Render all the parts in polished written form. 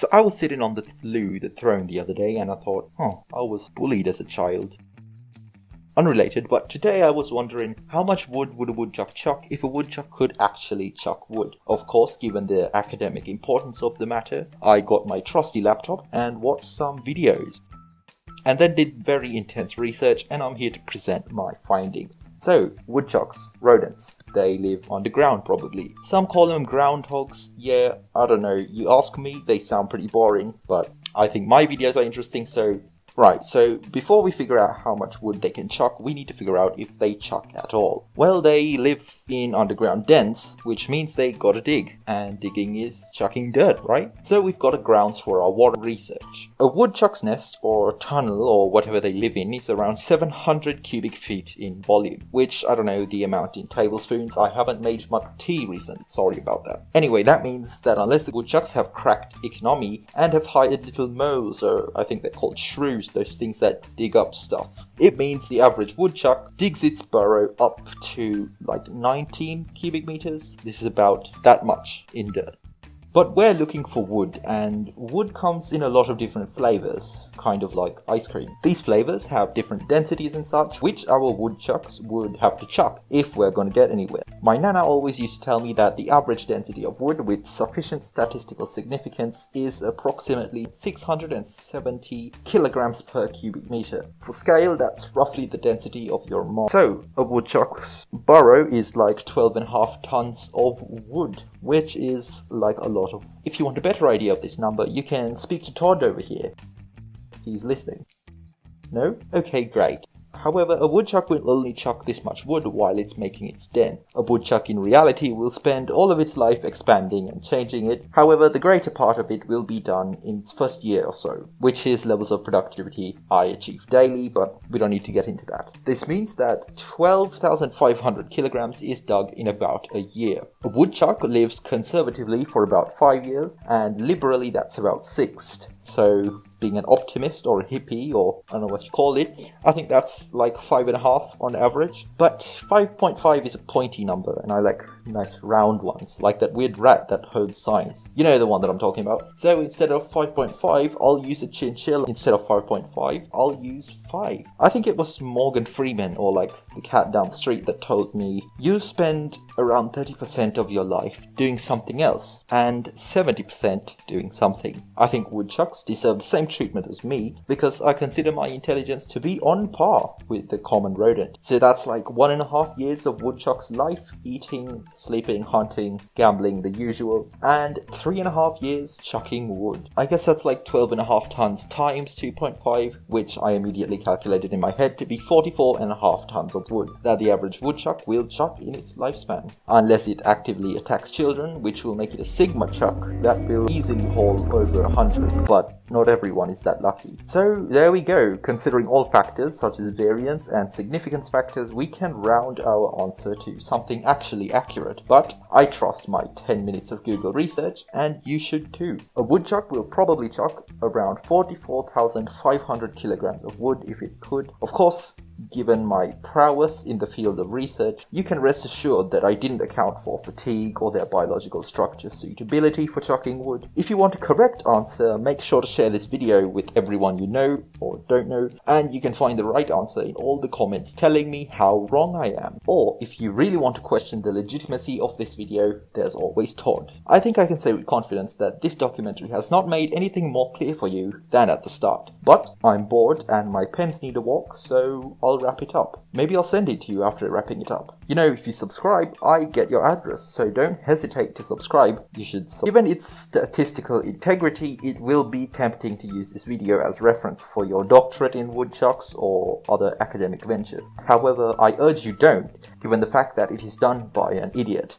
So I was sitting on the throne the other day and I thought, I was bullied as a child. Unrelated, but today I was wondering how much wood would a woodchuck chuck if a woodchuck could actually chuck wood. Of course, given the academic importance of the matter, I got my trusty laptop and watched some videos. And then did very intense research, and I'm here to present my findings. So, woodchucks, rodents, they live underground probably. Some call them groundhogs. Yeah, I don't know, you ask me, they sound pretty boring, but I think my videos are interesting, so... Right, so before we figure out how much wood they can chuck, we need to figure out if they chuck at all. Well, they live in underground dens, which means they gotta dig, and digging is chucking dirt, right? So we've got a grounds for our water research. A woodchuck's nest, or tunnel, or whatever they live in, is around 700 cubic feet in volume, which, I don't know the amount in tablespoons, I haven't made much tea recently, sorry about that. Anyway, that means that unless the woodchucks have cracked economy and have hired little moles, or I think they're called shrews, those things that dig up stuff, it means the average woodchuck digs its burrow up to like 19 cubic meters. This is about that much in dirt. But we're looking for wood, and wood comes in a lot of different flavors, kind of like ice cream. These flavors have different densities and such, which our woodchucks would have to chuck if we're going to get anywhere. My nana always used to tell me that the average density of wood with sufficient statistical significance is approximately 670 kilograms per cubic meter. For scale, that's roughly the density of your mom. So, a woodchuck's burrow is like 12.5 tons of wood, which is like a lot of... If you want a better idea of this number, you can speak to Todd over here. He's listening. No? Okay, great. However, a woodchuck will only chuck this much wood while it's making its den. A woodchuck in reality will spend all of its life expanding and changing it. However, the greater part of it will be done in its first year or so, which is levels of productivity I achieve daily, but we don't need to get into that. This means that 12,500 kilograms is dug in about a year. A woodchuck lives conservatively for about 5 years, and liberally that's about 6. So, being an optimist or a hippie, or I don't know what you call it, I think that's like 5.5 on average. But 5.5 is a pointy number, and I like nice round ones, like that weird rat that holds signs. You know the one that I'm talking about. So instead of 5.5, I'll use a chinchilla. Instead of 5.5, I'll use 5. I think it was Morgan Freeman, or like the cat down the street, that told me, you spend around 30% of your life doing something else, and 70% doing something. I think woodchucks deserve the same treatment as me, because I consider my intelligence to be on par with the common rodent. So that's like 1.5 years of woodchuck's life, eating, sleeping, hunting, gambling, the usual, and 3.5 years chucking wood. I guess that's like 12.5 tons times 2.5, which I immediately calculated in my head to be 44.5 tons of wood that the average woodchuck will chuck in its lifespan. Unless it actively attacks children, which will make it a sigma chuck that will easily haul over 100, but not everyone is that lucky. So there we go. Considering all factors such as variance and significance factors, we can round our answer to something actually accurate. But I trust my 10 minutes of Google research, and you should too. A woodchuck will probably chuck around 44,500 kilograms of wood if it could. Of course, given my prowess in the field of research, you can rest assured that I didn't account for fatigue or their biological structure suitability for chucking wood. If you want a correct answer, make sure to share this video with everyone you know or don't know, and you can find the right answer in all the comments telling me how wrong I am. Or if you really want to question the legitimacy of this video, there's always Todd. I think I can say with confidence that this documentary has not made anything more clear for you than at the start. But I'm bored and my pens need a walk, so I'll wrap it up. Maybe I'll send it to you after wrapping it up. You know, if you subscribe, I get your address, so don't hesitate to subscribe. You should. Given its statistical integrity, it will be tempting to use this video as reference for your doctorate in woodchucks or other academic ventures. However, I urge you don't, given the fact that it is done by an idiot.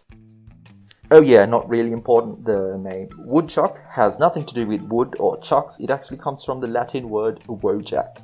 Oh yeah, not really important, the name woodchuck has nothing to do with wood or chucks. It actually comes from the Latin word wojack.